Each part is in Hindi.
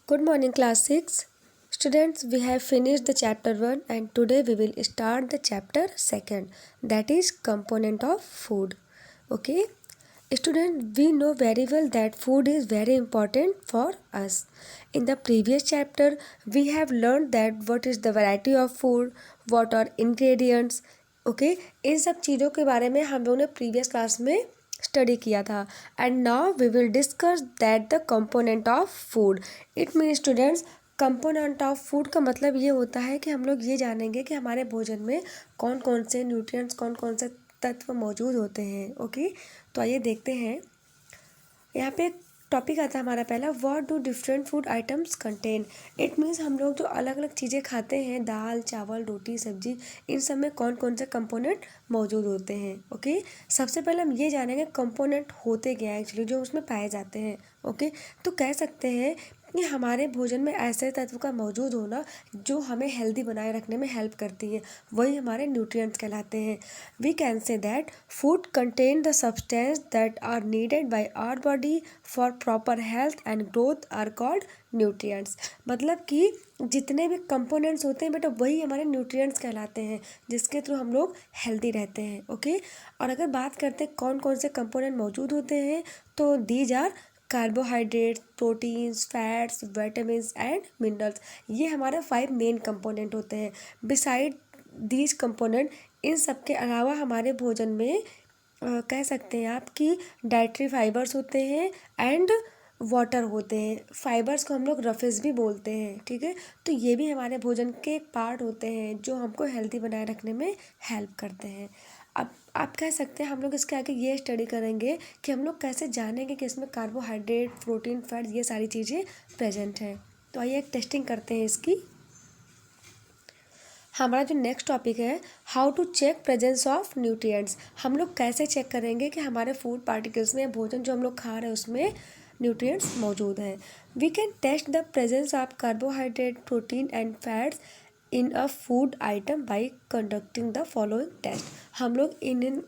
Good morning, class 6. Students, we have finished the chapter 1 and today we will start the chapter 2, that is component of food. Okay? Students, we know very well that food is very important for us. In the previous chapter, we have learned that what is the variety of food, what are ingredients. Okay? इन सब चीज़ों के बारे में हम लोगों ने प्रीवियस क्लास में स्टडी किया था and now we will discuss that the component of food. It mean students, component of food का मतलब ये होता है कि हम लोग ये जानेंगे कि हमारे भोजन में कौन कौन से न्यूट्रिएंट्स, कौन कौन से तत्व मौजूद होते हैं. ओके, तो आइए देखते हैं. यहाँ पे एक टॉपिक आता है हमारा पहला, what do different food items contain. It means हम लोग जो अलग अलग चीज़ें खाते हैं, दाल, चावल, रोटी, सब्जी, इन सब में कौन कौन से कंपोनेंट मौजूद होते हैं. ओके, सबसे पहले हम ये जानेंगे कंपोनेंट होते क्या है एक्चुअली, जो उसमें पाए जाते हैं. ओके, तो कह सकते हैं कि हमारे भोजन में ऐसे तत्व का मौजूद होना जो हमें हेल्दी बनाए रखने में हेल्प करती है, वही हमारे न्यूट्रिएंट्स कहलाते हैं. We can say that food contain the substance that are needed by our body for proper health and growth are called nutrients. मतलब कि जितने भी कंपोनेंट्स होते हैं बेटा, वही हमारे न्यूट्रिएंट्स कहलाते हैं, जिसके थ्रू हम लोग हेल्दी रहते हैं. ओके, और अगर बात करते हैं कौन कौन से कंपोनेंट मौजूद होते हैं, तो these are carbohydrates, proteins, fats, vitamins and minerals. ये हमारा 5 मेन कंपोनेंट होते हैं. बिसाइड दीज कंपोनेंट, इन सब के अलावा हमारे भोजन में कह सकते हैं आप कि डाइटरी फाइबर्स होते हैं एंड वाटर होते हैं. फाइबर्स को हम लोग रफेज भी बोलते हैं. ठीक है, तो ये भी हमारे भोजन के एक पार्ट होते हैं जो हमको हेल्दी बनाए रखने में हेल्प करते हैं. अब आप कह सकते हैं हम लोग इसके आगे ये स्टडी करेंगे कि हम लोग कैसे जानेंगे कि इसमें कार्बोहाइड्रेट, प्रोटीन, फैट, ये सारी चीज़ें प्रेजेंट हैं. तो आइए एक टेस्टिंग करते हैं इसकी. हमारा जो नेक्स्ट टॉपिक है, how to check presence of nutrients. हम लोग कैसे चेक करेंगे कि हमारे फूड पार्टिकल्स में, भोजन जो हम लोग खा रहे हैं उसमें न्यूट्रिएंट्स मौजूद हैं. We can test the presence of carbohydrate, protein and fats in a food item by conducting the following test. हम लोग इन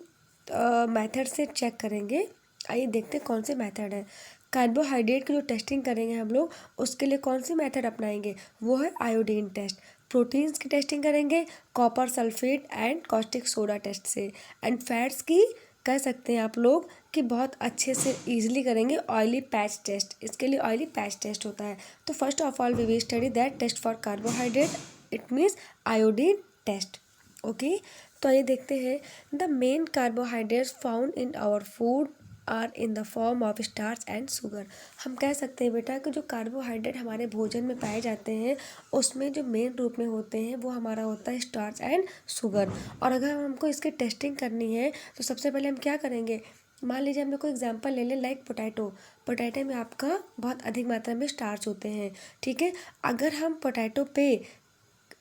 मेथड से चेक करेंगे. आइए देखते हैं कौन से मेथड है. कार्बोहाइड्रेट की जो टेस्टिंग करेंगे हम लोग, उसके लिए कौन सी मेथड अपनाएंगे, वो है आयोडीन टेस्ट. प्रोटीन्स की टेस्टिंग करेंगे copper sulphate and caustic soda test से. एंड फैट्स की कह सकते हैं आप लोग कि बहुत अच्छे से ईजिली करेंगे ऑयली पैच टेस्ट. इसके लिए ऑयली पैच टेस्ट होता है. तो first of all we will study that test for carbohydrate, it means iodine test. Okay, तो ये देखते हैं. The main carbohydrates found in our food are in the form of starch and sugar. हम कह सकते हैं बेटा कि जो कार्बोहाइड्रेट हमारे भोजन में पाए जाते हैं, उसमें जो मेन रूप में होते हैं वो हमारा होता है स्टार्च एंड शुगर. और अगर हमको इसकी टेस्टिंग करनी है तो सबसे पहले हम क्या करेंगे, मान लीजिए हम लोग को एग्जांपल ले लें लाइक पोटैटो. पोटैटो में आपका बहुत अधिक मात्रा में स्टार्च होते हैं. ठीक है, अगर हम पोटैटो पे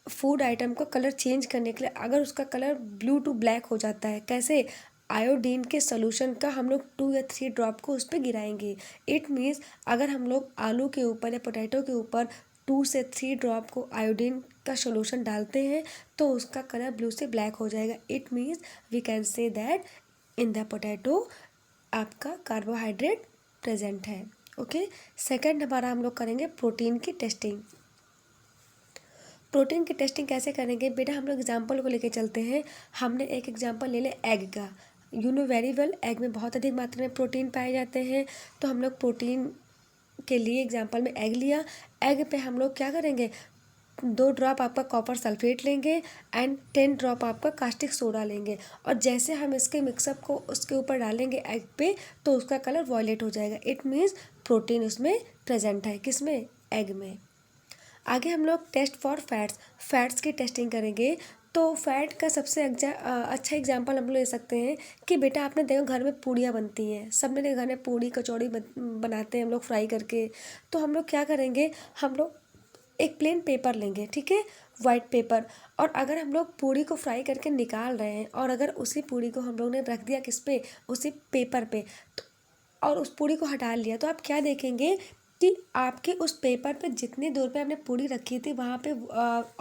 फूड आइटम का कलर चेंज करने के लिए अगर उसका कलर ब्लू टू ब्लैक हो जाता है, कैसे, आयोडीन के सोल्यूशन का हम लोग 2 या 3 ड्रॉप को उस पर गिराएंगे. इट मीन्स अगर हम लोग आलू के ऊपर या पोटैटो के ऊपर 2 से 3 ड्रॉप को आयोडीन का सोल्यूशन डालते हैं तो उसका कलर ब्लू से ब्लैक हो जाएगा. It means we can say that in the potato आपका कार्बोहाइड्रेट प्रेजेंट है. ओके, सेकेंड हमारा हम लोग करेंगे प्रोटीन की टेस्टिंग. प्रोटीन की टेस्टिंग कैसे करेंगे बेटा, हम लोग एग्जाम्पल को लेके चलते हैं. हमने एक एग्जाम्पल ले लिया एग का. You know very well, egg में बहुत अधिक मात्रा में प्रोटीन पाए जाते हैं. तो हम लोग प्रोटीन के लिए एग्जाम्पल में एग लिया. एग पे हम लोग क्या करेंगे, 2 ड्रॉप आपका कॉपर सल्फेट लेंगे एंड 10 ड्रॉप आपका कास्टिक सोडा लेंगे. और जैसे हम इसके मिक्सअप को उसके ऊपर डालेंगे एग पे, तो उसका कलर वॉयलेट हो जाएगा. इट मीन्स प्रोटीन उसमें प्रेजेंट है. किसमें, एग में. आगे हम लोग टेस्ट फॉर फैट्स की टेस्टिंग करेंगे. तो फैट का सबसे अच्छा एग्जांपल हम लोग ले सकते हैं कि बेटा आपने देखो घर में पूड़ियाँ बनती हैं, सब मेरे घर में पूड़ी कचौड़ी बनाते हैं हम लोग फ्राई करके. तो हम लोग क्या करेंगे, हम लोग एक प्लेन पेपर लेंगे. ठीक है, वाइट पेपर. और अगर हम लोग पूड़ी को फ्राई करके निकाल रहे हैं और अगर उसी पूड़ी को हम लोग ने रख दिया किस पे, उसी पेपर पे, तो और उस पूड़ी को हटा लिया, तो आप क्या देखेंगे कि आपके उस पेपर पे जितनी दूर पे आपने पूड़ी रखी थी वहाँ पे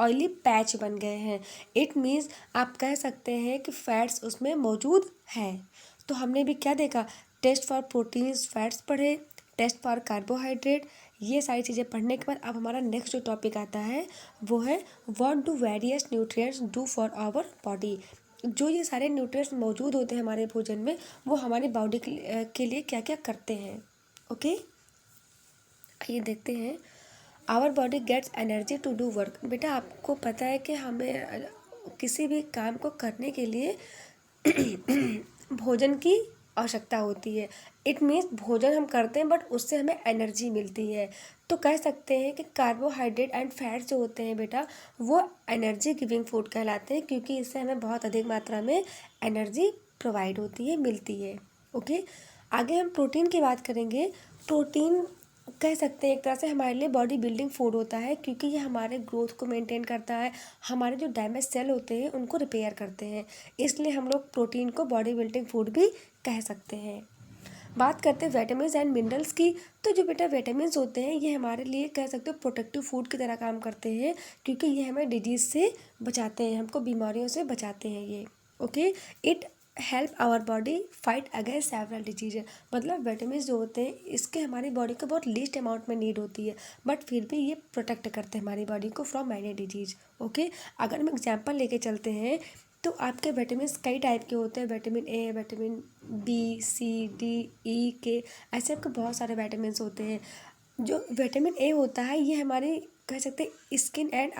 ऑयली पैच बन गए हैं. इट मीन्स आप कह सकते हैं कि फैट्स उसमें मौजूद हैं. तो हमने भी क्या देखा, टेस्ट फॉर प्रोटीन्स, फैट्स पढ़े, टेस्ट फॉर कार्बोहाइड्रेट, ये सारी चीज़ें पढ़ने के बाद अब हमारा नेक्स्ट जो टॉपिक आता है वो है what do various nutrients do for our body. जो ये सारे न्यूट्रिएंट्स मौजूद होते हैं हमारे भोजन में वो हमारी बॉडी के लिए क्या क्या करते हैं। ओके, ये देखते हैं। Our body gets energy to do work. बेटा आपको पता है कि हमें किसी भी काम को करने के लिए भोजन की आवश्यकता होती है। इट मीन्स भोजन हम करते हैं बट उससे हमें एनर्जी मिलती है। तो कह सकते हैं कि कार्बोहाइड्रेट एंड फैट्स जो होते हैं बेटा वो एनर्जी गिविंग फूड कहलाते हैं, क्योंकि इससे हमें बहुत अधिक मात्रा में एनर्जी प्रोवाइड होती है, मिलती है। ओके, आगे हम प्रोटीन की बात करेंगे। प्रोटीन कह सकते हैं एक तरह से हमारे लिए बॉडी बिल्डिंग फूड होता है, क्योंकि ये हमारे ग्रोथ को मेंटेन करता है, हमारे जो डैमेज सेल होते हैं उनको रिपेयर करते हैं, इसलिए हम लोग प्रोटीन को बॉडी बिल्डिंग फूड भी कह सकते हैं। बात करते हैं विटामिन्स एंड मिनरल्स की। तो जो बेटा विटामिन्स होते हैं ये हमारे लिए कह सकते हो प्रोटेक्टिव फूड की तरह काम करते हैं, क्योंकि ये हमें डिजीज़ से बचाते हैं, हमको बीमारियों से बचाते हैं ये। Okay, it help our body fight against several disease. मतलब विटामिन जो होते हैं इसके हमारी बॉडी को बहुत लीस्ट अमाउंट में नीड होती है, बट फिर भी ये प्रोटेक्ट करते हैं हमारी बॉडी को फ्रॉम मैनी डिजीज। ओके, अगर हम एग्जांपल लेके चलते हैं तो आपके विटामिन कई टाइप के होते हैं। Vitamin A, vitamin B, C, D, E, K, ऐसे आपके बहुत सारे विटामिन होते हैं। जो विटामिन ए होता है ये हमारी कह सकते हैं स्किन एंड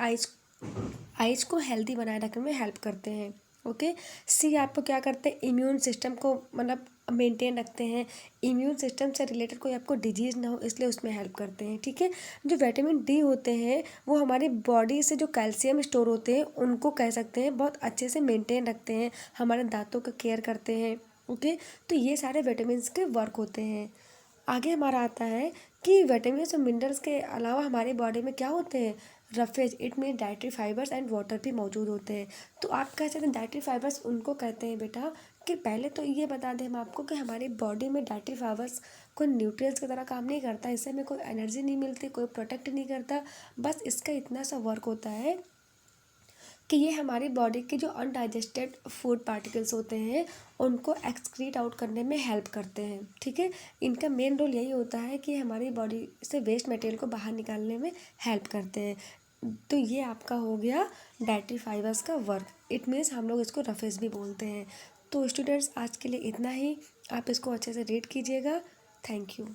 आइज को हेल्दी बनाए रखने में हेल्प करते हैं। ओके, सी आपको क्या करते हैं, इम्यून सिस्टम को मतलब मेंटेन रखते हैं, इम्यून सिस्टम से रिलेटेड कोई आपको डिजीज़ ना हो इसलिए उसमें हेल्प करते हैं। ठीक है, जो विटामिन डी होते हैं वो हमारी बॉडी से जो कैल्शियम स्टोर होते हैं उनको कह सकते हैं बहुत अच्छे से मेंटेन रखते हैं, हमारे दांतों का केयर करते हैं। ओके, तो ये सारे विटामिन के वर्क होते हैं। आगे हमारा आता है कि विटामिन और मिनरल्स के अलावा हमारी बॉडी में क्या होते हैं, roughage, it mean dietary fibres and water भी मौजूद होते हैं। तो आप कह सकते हैं डाइटरी फाइबर्स उनको कहते हैं बेटा कि पहले तो ये बता दें हम आपको कि हमारी बॉडी में डाइटरी फाइबर्स कोई न्यूट्रिएंट्स की तरह काम नहीं करता, इससे हमें कोई एनर्जी नहीं मिलती, कोई प्रोटेक्ट नहीं करता, बस इसका इतना सा वर्क होता है कि ये हमारी बॉडी के जो अनडाइजेस्टेड फूड पार्टिकल्स होते हैं उनको एक्सक्रीट आउट करने में हेल्प करते हैं। ठीक है, इनका मेन रोल यही होता है कि हमारी बॉडी से वेस्ट मटेरियल को बाहर निकालने में हेल्प करते हैं। तो ये आपका हो गया डाइटरी फाइबर्स का वर्क। इट मीन्स हम लोग इसको रफेज भी बोलते हैं। तो स्टूडेंट्स आज के लिए इतना ही, आप इसको अच्छे से रीड कीजिएगा। Thank you.